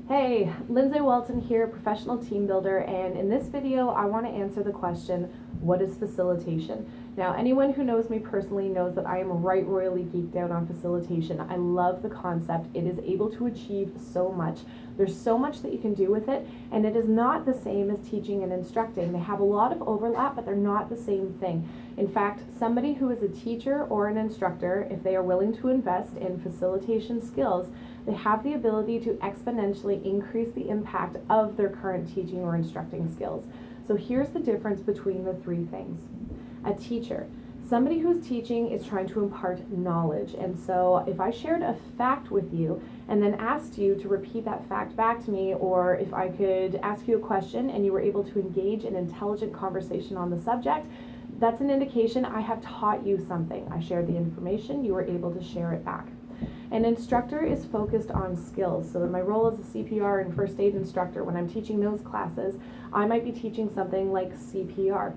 Hey, Lindsay Walton here, professional team builder, and in this video I want to answer the question, what is facilitation? Now, anyone who knows me personally knows that I am royally geeked out on facilitation. I love the concept. It is able to achieve so much. There's so much that you can do with it, and it is not the same as teaching and instructing. They have a lot of overlap, but they're not the same thing. In fact, somebody who is a teacher or an instructor, if they are willing to invest in facilitation skills, they have the ability to exponentially increase the impact of their current teaching or instructing skills. So here's the difference between the three things. A teacher, somebody who's teaching is trying to impart knowledge. And so if I shared a fact with you and then asked you to repeat that fact back to me, or if I could ask you a question and you were able to engage in intelligent conversation on the subject, that's an indication I have taught you something. I shared the information, you were able to share it back. An instructor is focused on skills. So in my role as a CPR and first aid instructor, when I'm teaching those classes, I might be teaching something like CPR.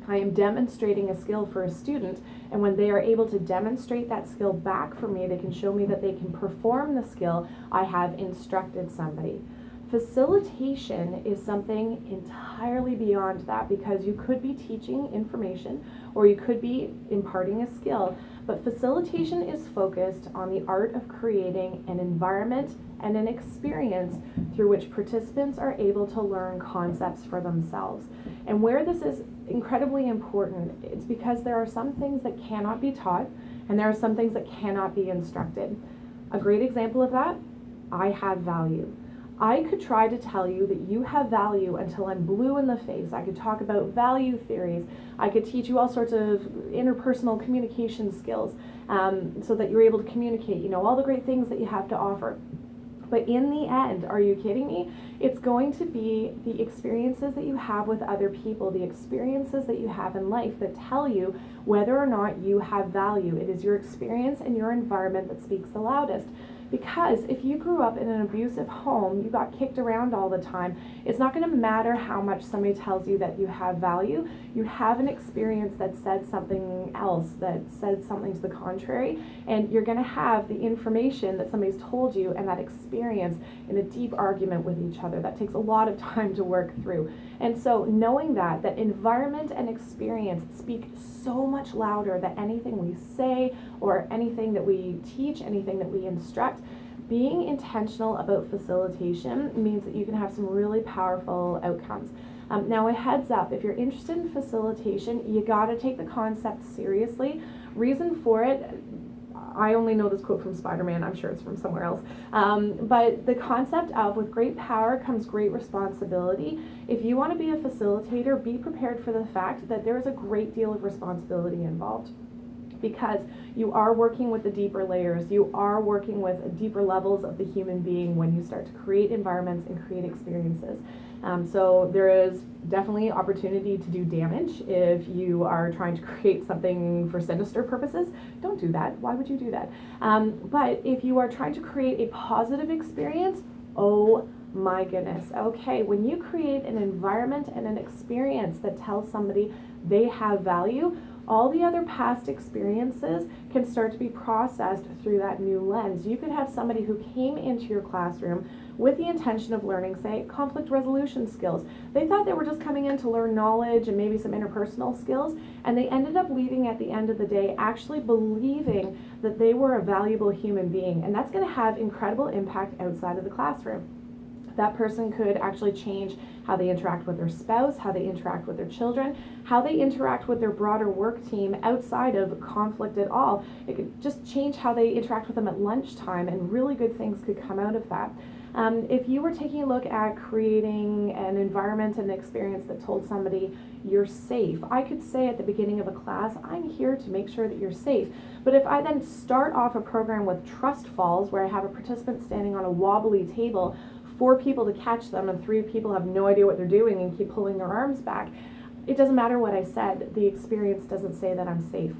I am demonstrating a skill for a student, and when they are able to demonstrate that skill back for me, they can show me that they can perform the skill. I have instructed somebody. Facilitation is something entirely beyond that, because you could be teaching information or you could be imparting a skill, but facilitation is focused on the art of creating an environment and an experience through which participants are able to learn concepts for themselves. And where this is incredibly important, it's because there are some things that cannot be taught and there are some things that cannot be instructed. A great example of that, I have value. I could try to tell you that you have value until I'm blue in the face. I could talk about value theories. I could teach you all sorts of interpersonal communication skills so that you're able to communicate, all the great things that you have to offer. But in the end, are you kidding me? It's going to be the experiences that you have with other people, the experiences that you have in life that tell you whether or not you have value. It is your experience and your environment that speaks the loudest. Because if you grew up in an abusive home, you got kicked around all the time, it's not going to matter how much somebody tells you that you have value. You have an experience that said something else, that said something to the contrary, and you're going to have the information that somebody's told you and that experience in a deep argument with each other. That takes a lot of time to work through. And so knowing that environment and experience speak so much louder than anything we say or anything that we teach, anything that we instruct, being intentional about facilitation means that you can have some really powerful outcomes. Now, a heads up, if you're interested in facilitation, you got to take the concept seriously. Reason for it, I only know this quote from Spider-Man, I'm sure it's from somewhere else, but the concept of with great power comes great responsibility. If you want to be a facilitator, be prepared for the fact that there is a great deal of responsibility involved, because you are working with the deeper layers, you are working with deeper levels of the human being when you start to create environments and create experiences. So there is definitely opportunity to do damage if you are trying to create something for sinister purposes. Don't do that. Why would you do that? But if you are trying to create a positive experience, oh my goodness. Okay, when you create an environment and an experience that tells somebody they have value, all the other past experiences can start to be processed through that new lens. You could have somebody who came into your classroom with the intention of learning, say, conflict resolution skills. They thought they were just coming in to learn knowledge and maybe some interpersonal skills, and they ended up leaving at the end of the day actually believing that they were a valuable human being, and that's going to have incredible impact outside of the classroom. That person could actually change how they interact with their spouse, how they interact with their children, how they interact with their broader work team outside of conflict at all. It could just change how they interact with them at lunchtime, and really good things could come out of that. If you were taking a look at creating an environment and an experience that told somebody you're safe, I could say at the beginning of a class, I'm here to make sure that you're safe. But if I then start off a program with trust falls, where I have a participant standing on a wobbly table, 4 people to catch them and 3 people have no idea what they're doing and keep pulling their arms back, it doesn't matter what I said, the experience doesn't say that I'm safe.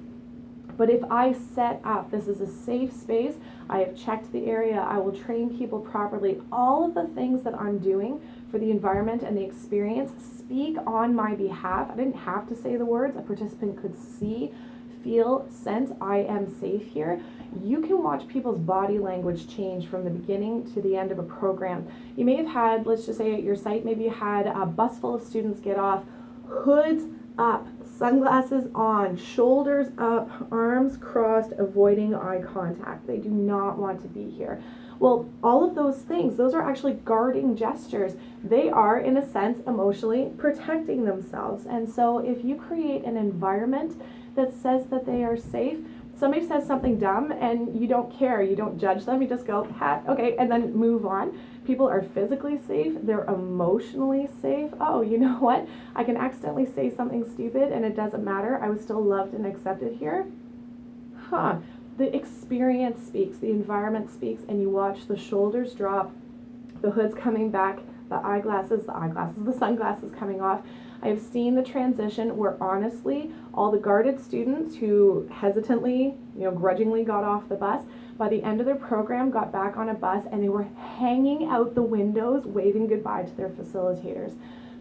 But if I set up, this is a safe space, I have checked the area, I will train people properly, all of the things that I'm doing for the environment and the experience speak on my behalf. I didn't have to say the words, a participant could see, feel, sense, I am safe here, you can watch people's body language change from the beginning to the end of a program. You may have had, let's just say at your site, maybe you had a bus full of students get off, hoods up, sunglasses on, shoulders up, arms crossed, avoiding eye contact. They do not want to be here. Well, all of those things, those are actually guarding gestures. They are, in a sense, emotionally protecting themselves. And so if you create an environment that says that they are safe, somebody says something dumb and you don't care, you don't judge them, you just go, ha, okay, and then move on. People are physically safe, they're emotionally safe. Oh, you know what? I can accidentally say something stupid and it doesn't matter. I was still loved and accepted here. The experience speaks, the environment speaks, and you watch the shoulders drop, the hoods coming back, the sunglasses coming off. I have seen the transition where honestly, all the guarded students who hesitantly, grudgingly got off the bus, by the end of their program got back on a bus and they were hanging out the windows, waving goodbye to their facilitators.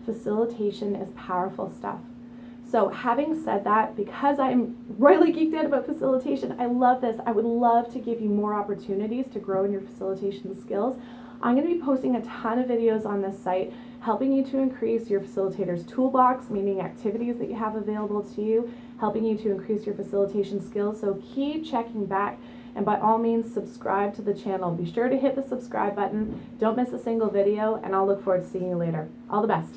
Facilitation is powerful stuff. So having said that, because I'm royally geeked out about facilitation, I love this. I would love to give you more opportunities to grow in your facilitation skills. I'm going to be posting a ton of videos on this site, helping you to increase your facilitator's toolbox, meaning activities that you have available to you, helping you to increase your facilitation skills. So keep checking back, and by all means, subscribe to the channel. Be sure to hit the subscribe button. Don't miss a single video, and I'll look forward to seeing you later. All the best.